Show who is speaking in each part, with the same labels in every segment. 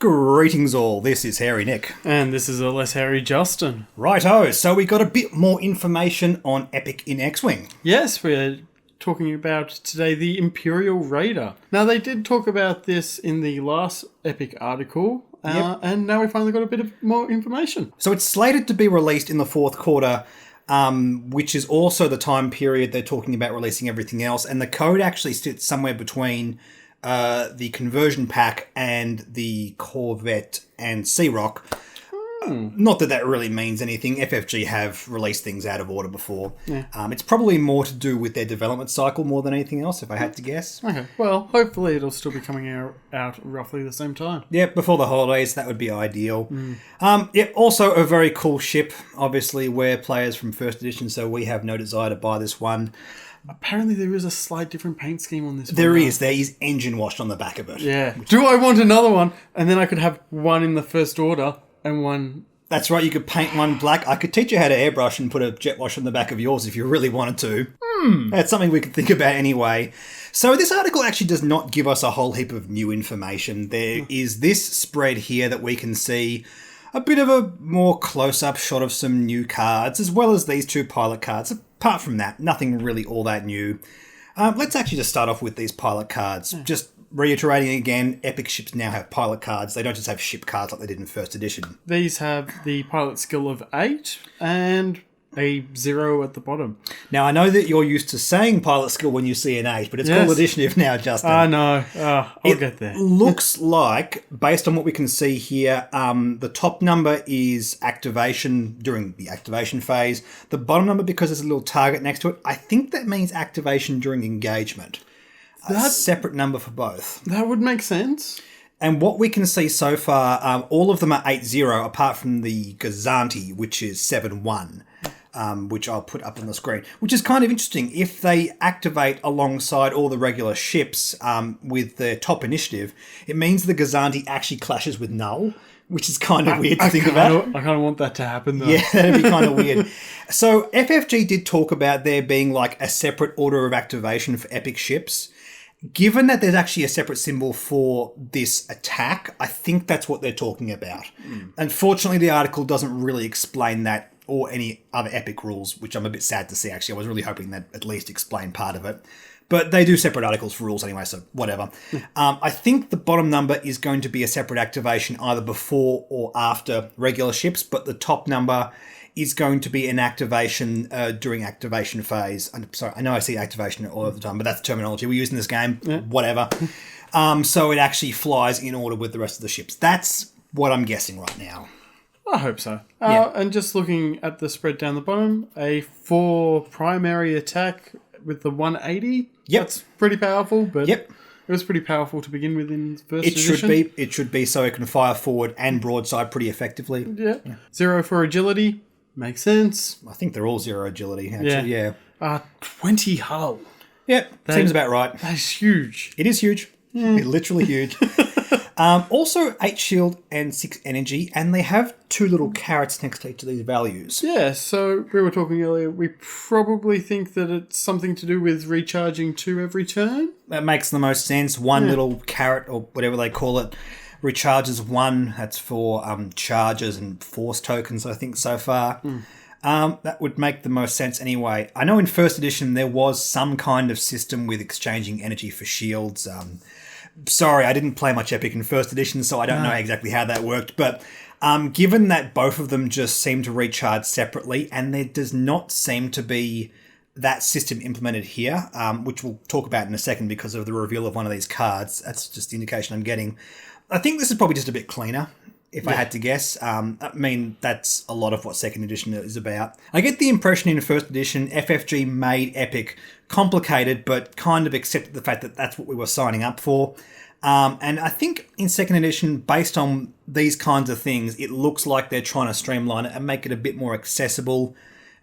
Speaker 1: Greetings all, this is Hairy Nick.
Speaker 2: And this is a less hairy Justin.
Speaker 1: Righto, so we got a bit more information on Epic in X-Wing.
Speaker 2: Yes, we're talking about today the Imperial Raider. Now, they did talk about this in the last Epic article, and now we finally got a bit of more information.
Speaker 1: So it's slated to be released in the fourth quarter, which is also the time period they're talking about releasing everything else, and the code actually sits somewhere between the conversion pack and the Corvette and Sea Rock. Not that that really means anything. FFG have released things out of order before.
Speaker 2: Yeah.
Speaker 1: It's probably more to do with their development cycle more than anything else, if I had to guess.
Speaker 2: Okay, well, hopefully it'll still be coming out roughly the same time.
Speaker 1: Yeah, before the holidays, that would be ideal. Also a very cool ship. Obviously, we're players from first edition, so we have no desire to buy this one.
Speaker 2: Apparently there is a slight different paint scheme on this one.
Speaker 1: There is engine washed on the back of it.
Speaker 2: Yeah. Do I want another one? And then I could have one in the first order and one...
Speaker 1: That's right, you could paint one black. I could teach you how to airbrush and put a jet wash on the back of yours if you really wanted to. That's something we could think about anyway. So this article actually does not give us a whole heap of new information. There is this spread here that we can see a bit of a more close-up shot of some new cards, as well as these two pilot cards. Apart from that, nothing really all that new. Let's actually just start off with these pilot cards. Just reiterating again, Epic ships now have pilot cards. They don't just have ship cards like they did in first edition.
Speaker 2: These have the pilot skill of 8 and a 0 at the bottom.
Speaker 1: Now, I know that you're used to saying pilot skill when you see an 8, but it's called additive now, Justin.
Speaker 2: I know. I'll get there.
Speaker 1: Looks like, based on what we can see here, the top number is activation during the activation phase. The bottom number, because there's a little target next to it, I think that means activation during engagement. A separate number for both.
Speaker 2: That would make sense.
Speaker 1: And what we can see so far, all of them are 8-0, apart from the Gazanti, which is 7-1. Which I'll put up on the screen, which is kind of interesting. If they activate alongside all the regular ships with their top initiative, it means the Gazanti actually clashes with Null, which is kind of weird to think about.
Speaker 2: I kind of want that to happen, though.
Speaker 1: Yeah, that'd be kind of weird. So FFG did talk about there being like a separate order of activation for Epic ships. Given that there's actually a separate symbol for this attack, I think that's what they're talking about. Unfortunately, the article doesn't really explain that or any other Epic rules, which I'm a bit sad to see, actually. I was really hoping that at least explain part of it. But they do separate articles for rules anyway, so whatever. I think the bottom number is going to be a separate activation either before or after regular ships, but the top number is going to be an activation during activation phase. I'm sorry, I know I see activation all of the time, but that's the terminology we use in this game. Yeah. Whatever. So it actually flies in order with the rest of the ships. That's what I'm guessing right now.
Speaker 2: I hope so. And just looking at the spread down the bottom, a 4 primary attack with the 180.
Speaker 1: Yep.
Speaker 2: That's pretty powerful, but it was pretty powerful to begin with in first edition.
Speaker 1: It should be so it can fire forward and broadside pretty effectively.
Speaker 2: Yeah. 0 for agility. Makes sense.
Speaker 1: I think they're all 0 agility, actually. Yeah.
Speaker 2: 20 hull.
Speaker 1: Yep, seems about right.
Speaker 2: That's huge.
Speaker 1: It is huge. It's literally huge. Also, 8 shield and 6 energy, and they have 2 little carrots next to each of these values.
Speaker 2: Yeah, so we were talking earlier, we probably think that it's something to do with recharging 2 every turn.
Speaker 1: That makes the most sense. One little carrot, or whatever they call it, recharges 1. That's for charges and force tokens, I think, so far. That would make the most sense anyway. I know in first edition there was some kind of system with exchanging energy for shields. Sorry, I didn't play much Epic in first edition, so I don't know exactly how that worked. But given that both of them just seem to recharge separately, and there does not seem to be that system implemented here, which we'll talk about in a second because of the reveal of one of these cards. That's just the indication I'm getting. I think this is probably just a bit cleaner, if I had to guess. I mean, that's a lot of what second edition is about. I get the impression in first edition, FFG made Epic complicated, but kind of accepted the fact that that's what we were signing up for. And I think in second edition, based on these kinds of things, it looks like they're trying to streamline it and make it a bit more accessible.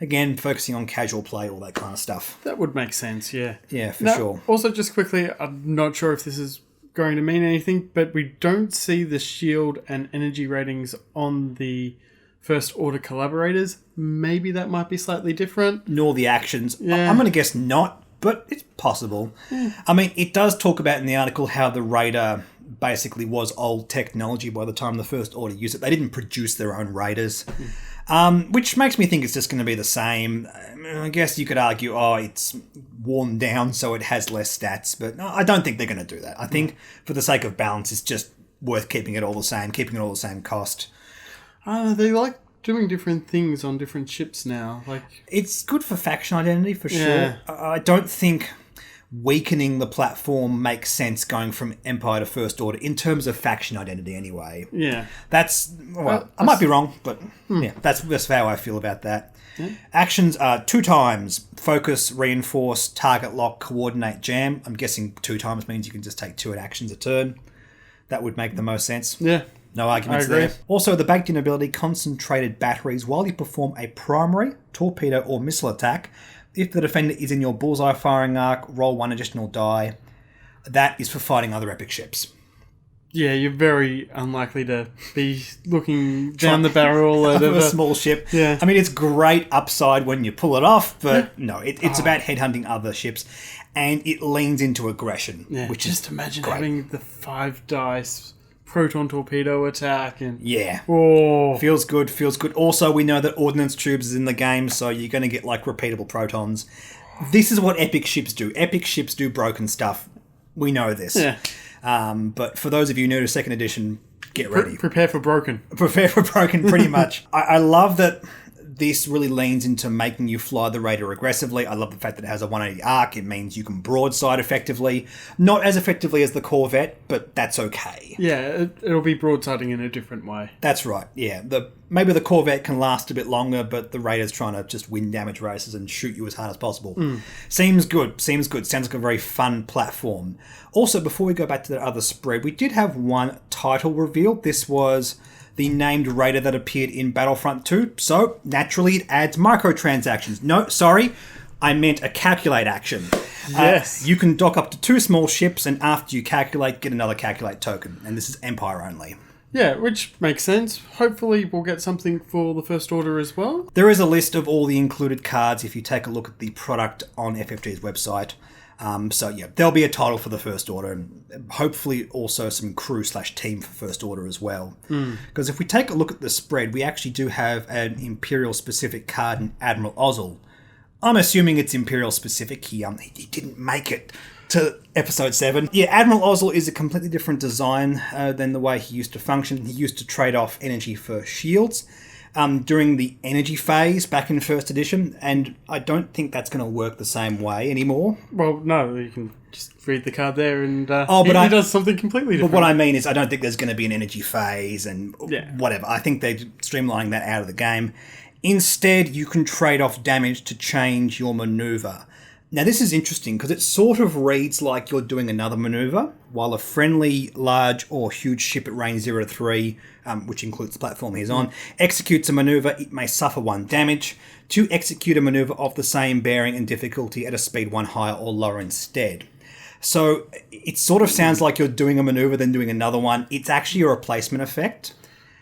Speaker 1: Again, focusing on casual play, all that kind of stuff.
Speaker 2: That would make sense, yeah.
Speaker 1: Yeah, for sure.
Speaker 2: Also, just quickly, I'm not sure if this is going to mean anything, but we don't see the shield and energy ratings on the first order collaborators. Maybe that might be slightly different.
Speaker 1: Nor the actions.
Speaker 2: Yeah.
Speaker 1: I'm going to guess not, but it's possible. I mean, it does talk about in the article how the Raider basically was old technology by the time the First Order used it. They didn't produce their own raiders, which makes me think it's just going to be the same. I guess you could argue, it's worn down so it has less stats, but no, I don't think they're going to do that. I think for the sake of balance, it's just worth keeping it all the same cost.
Speaker 2: They like doing different things on different ships now.
Speaker 1: It's good for faction identity for
Speaker 2: Yeah.
Speaker 1: sure. I don't think weakening the platform makes sense going from Empire to First Order in terms of faction identity anyway.
Speaker 2: Yeah.
Speaker 1: I might be wrong, but yeah, that's how I feel about that. Yeah. Actions are 2 times: focus, reinforce, target lock, coordinate, jam. I'm guessing 2 times means you can just take 2 actions a turn. That would make the most sense.
Speaker 2: Yeah.
Speaker 1: No arguments there. Also, the baked-in ability, concentrated batteries, while you perform a primary, torpedo, or missile attack. If the defender is in your bullseye firing arc, roll 1 additional die. That is for fighting other epic ships.
Speaker 2: Yeah, you're very unlikely to be looking down the barrel of
Speaker 1: a small ship.
Speaker 2: Yeah.
Speaker 1: I mean, it's great upside when you pull it off, but no, it's about headhunting other ships, and it leans into aggression, which
Speaker 2: just
Speaker 1: is
Speaker 2: imagine
Speaker 1: great.
Speaker 2: having the 5 dice proton torpedo attack and
Speaker 1: feels good. Also, we know that Ordnance tubes is in the game, so you're going to get repeatable protons. This is what epic ships do. Epic ships do broken stuff. We know this.
Speaker 2: Yeah.
Speaker 1: But for those of you new to 2nd edition, get ready.
Speaker 2: Prepare for broken.
Speaker 1: Prepare for broken, pretty much. I love that this really leans into making you fly the Raider aggressively. I love the fact that it has a 180 arc. It means you can broadside effectively. Not as effectively as the Corvette, but that's okay.
Speaker 2: Yeah, it'll be broadsiding in a different way.
Speaker 1: That's right, yeah. Maybe the Corvette can last a bit longer, but the Raider's trying to just win damage races and shoot you as hard as possible. Seems good. Sounds like a very fun platform. Also, before we go back to the other spread, we did have one title revealed. This was the named Raider that appeared in Battlefront 2, so naturally it adds microtransactions. No, sorry, I meant a calculate action.
Speaker 2: Yes.
Speaker 1: You can dock up to 2 small ships, and after you calculate, get another calculate token, and this is Empire only.
Speaker 2: Yeah, which makes sense. Hopefully we'll get something for the First Order as well.
Speaker 1: There is a list of all the included cards if you take a look at the product on FFG's website. There'll be a title for the First Order, and hopefully also some crew/team for First Order as well. Because if we take a look at the spread, we actually do have an Imperial-specific card in Admiral Ozzel. I'm assuming it's Imperial-specific. He didn't make it to Episode 7. Yeah, Admiral Ozzel is a completely different design than the way he used to function. He used to trade off energy for shields during the energy phase back in First Edition, and I don't think that's going to work the same way anymore.
Speaker 2: Well, no, you can just read the card there and he does something completely different.
Speaker 1: But what I mean is I don't think there's going to be an energy phase and whatever. I think they're streamlining that out of the game. Instead, you can trade off damage to change your maneuver. Now, this is interesting because it sort of reads like you're doing another maneuver, while a friendly, large, or huge ship at range 0 to 3, which includes the platform he's on, executes a maneuver, it may suffer 1 damage. To execute a maneuver of the same bearing and difficulty at a speed 1 higher or lower instead. So it sort of sounds like you're doing a maneuver, then doing another one. It's actually a replacement effect.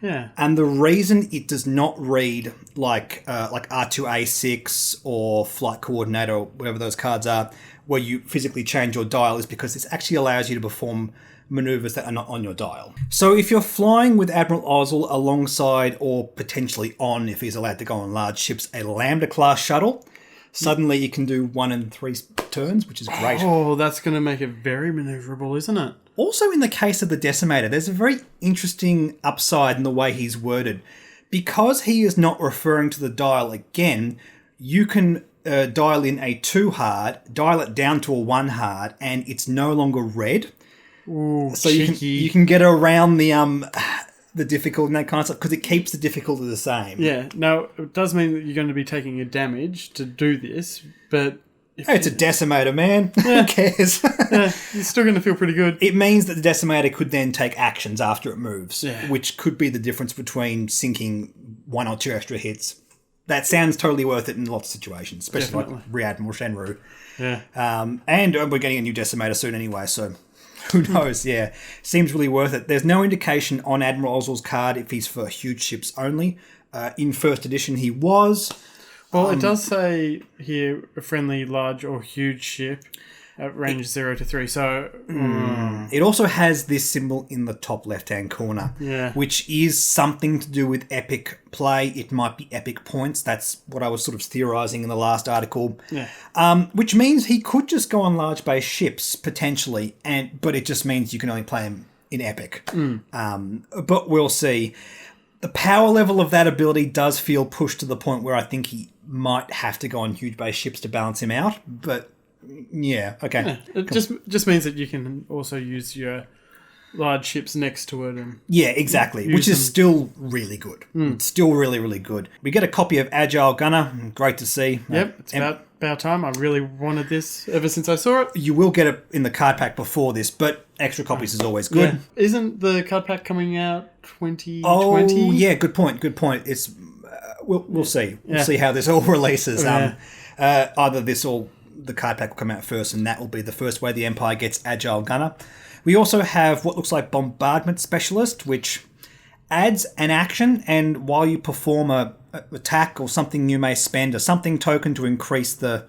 Speaker 2: Yeah.
Speaker 1: And the reason it does not read like R2A6 or Flight Coordinator or whatever those cards are, where you physically change your dial, is because this actually allows you to perform maneuvers that are not on your dial. So if you're flying with Admiral Ozzel alongside, or potentially on, if he's allowed to go on large ships, a Lambda-class shuttle, suddenly you can do 1 and 3 turns, which is great.
Speaker 2: Oh, that's going to make it very maneuverable, isn't it?
Speaker 1: Also, in the case of the Decimator, there's a very interesting upside in the way he's worded. Because he is not referring to the dial again, you can dial in a 2 hard, dial it down to a 1 hard, and it's no longer red.
Speaker 2: Ooh,
Speaker 1: so
Speaker 2: cheeky.
Speaker 1: you can get around the difficulty and that kind of stuff, because it keeps the difficulty the same.
Speaker 2: Yeah, now, it does mean that you're going to be taking a damage to do this, but...
Speaker 1: It's a Decimator, man. Who cares?
Speaker 2: You're still going to feel pretty good.
Speaker 1: It means that the Decimator could then take actions after it moves, which could be the difference between sinking 1 or 2 extra hits. That sounds totally worth it in lots of situations, especially like Re-Admiral Shenru.
Speaker 2: Yeah.
Speaker 1: And we're getting a new Decimator soon anyway, so who knows? Yeah. Seems really worth it. There's no indication on Admiral Ozzel's card if he's for huge ships only. In First Edition, he was...
Speaker 2: Well, it does say here a friendly, large, or huge ship. at range 0 to 3. So
Speaker 1: it also has this symbol in the top left-hand corner, which is something to do with epic play. It might be epic points. That's what I was sort of theorising in the last article. Which means he could just go on large base ships, potentially, but it just means you can only play him in epic. But we'll see. The power level of that ability does feel pushed to the point where I think he might have to go on huge base ships to balance him out, but yeah, okay.
Speaker 2: Yeah, it just means that you can also use your large ships next to it. And
Speaker 1: exactly, which is still really good. It's still really, really good. We get a copy of Agile Gunner. Great to see.
Speaker 2: Yep, it's about time. I really wanted this ever since I saw it.
Speaker 1: You will get it in the card pack before this, but extra copies is always good.
Speaker 2: Yeah. Isn't the card pack coming out 2020?
Speaker 1: Oh, yeah, good point. It's we'll see. We'll see how this all releases. Either this or the card pack will come out first, and that will be the first way the Empire gets Agile Gunner. We also have what looks like Bombardment Specialist, which adds an action, and while you perform a attack or something, you may spend a something token to increase the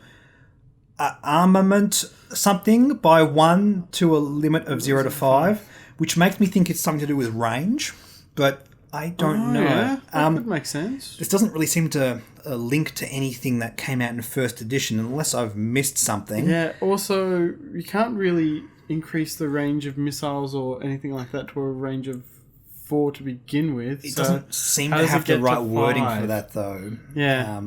Speaker 1: armament something by 1 to a limit of 0 to 5, which makes me think it's something to do with range, but I don't know.
Speaker 2: Yeah, that could make sense.
Speaker 1: This doesn't really seem to link to anything that came out in first edition, unless I've missed something.
Speaker 2: Yeah, also, you can't really increase the range of missiles or anything like that to a range of 4 to begin with.
Speaker 1: It doesn't seem to have the right wording for that, though.
Speaker 2: Yeah.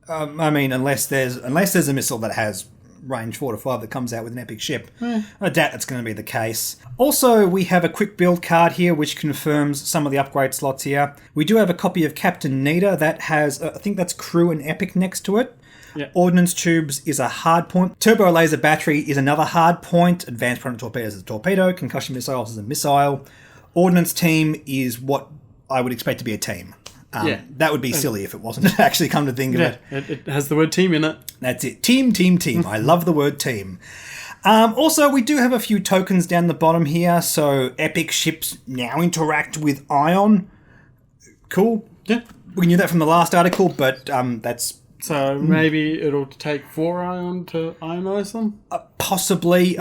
Speaker 1: I mean, unless there's a missile that has range 4 to 5 that comes out with an epic ship. I doubt that's going to be the case. Also, we have a quick build card here which confirms some of the upgrade slots here. We do have a copy of Captain Nita that has, I think that's crew and epic next to it.
Speaker 2: Yeah.
Speaker 1: Ordnance tubes is a hard point. Turbo laser battery is another hard point. Advanced proton torpedoes is a torpedo. Concussion missiles is a missile. Ordnance team is what I would expect to be a team. That would be silly if it wasn't actually, come to think of it.
Speaker 2: It has the word team in it.
Speaker 1: That's it. Team. I love the word team. Also, we do have a few tokens down the bottom here. So, epic ships now interact with Ion. Cool.
Speaker 2: Yeah.
Speaker 1: We knew that from the last article, but that's...
Speaker 2: So, maybe it'll take 4 Ion to ionize them?
Speaker 1: Possibly.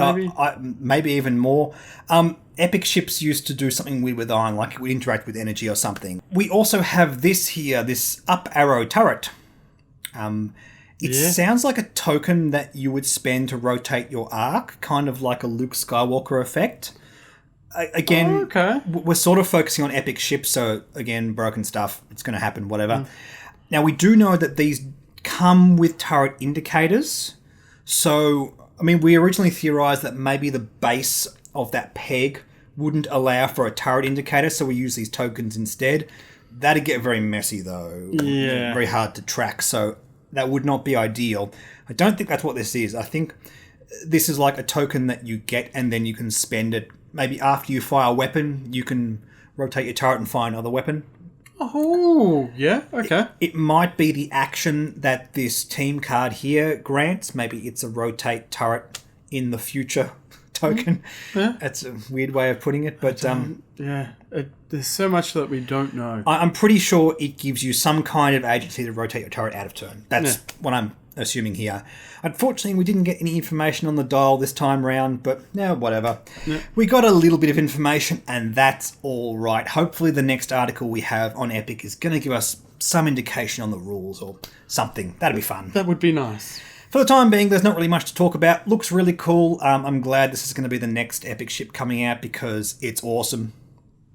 Speaker 1: Maybe even more. Epic ships used to do something weird with iron, like it would interact with energy or something. We also have this here, this up arrow turret. It sounds like a token that you would spend to rotate your arc, kind of like a Luke Skywalker effect. Again, we're sort of focusing on epic ships, so again, broken stuff, it's going to happen, whatever. Now, we do know that these come with turret indicators. So, I mean, we originally theorized that maybe the base of that peg wouldn't allow for a turret indicator, so we use these tokens instead. That'd get very messy, though.
Speaker 2: Yeah.
Speaker 1: Very hard to track, so that would not be ideal. I don't think that's what this is. I think this is like a token that you get and then you can spend it. Maybe after you fire a weapon, you can rotate your turret and fire another weapon.
Speaker 2: Oh, yeah, okay.
Speaker 1: It might be the action that this team card here grants. Maybe it's a rotate turret in the future token.
Speaker 2: Yeah.
Speaker 1: That's a weird way of putting it, but
Speaker 2: there's so much that we don't know.
Speaker 1: I'm pretty sure it gives you some kind of agency to rotate your turret out of turn. That's what I'm assuming here. Unfortunately, we didn't get any information on the dial this time round, but whatever. Yeah. We got a little bit of information, and that's all right. Hopefully the next article we have on Epic is going to give us some indication on the rules or something. That'd be fun.
Speaker 2: That would be nice.
Speaker 1: For the time being, there's not really much to talk about. Looks really cool. I'm glad this is going to be the next Epic ship coming out because it's awesome.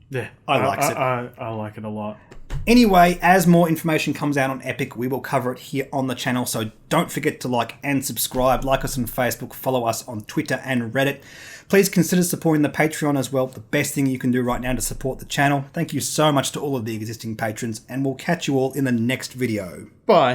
Speaker 2: Yeah.
Speaker 1: I like it.
Speaker 2: I like it a lot.
Speaker 1: Anyway, as more information comes out on Epic, we will cover it here on the channel, so don't forget to like and subscribe. Like us on Facebook, follow us on Twitter and Reddit. Please consider supporting the Patreon as well, the best thing you can do right now to support the channel. Thank you so much to all of the existing patrons, and we'll catch you all in the next video.
Speaker 2: Bye.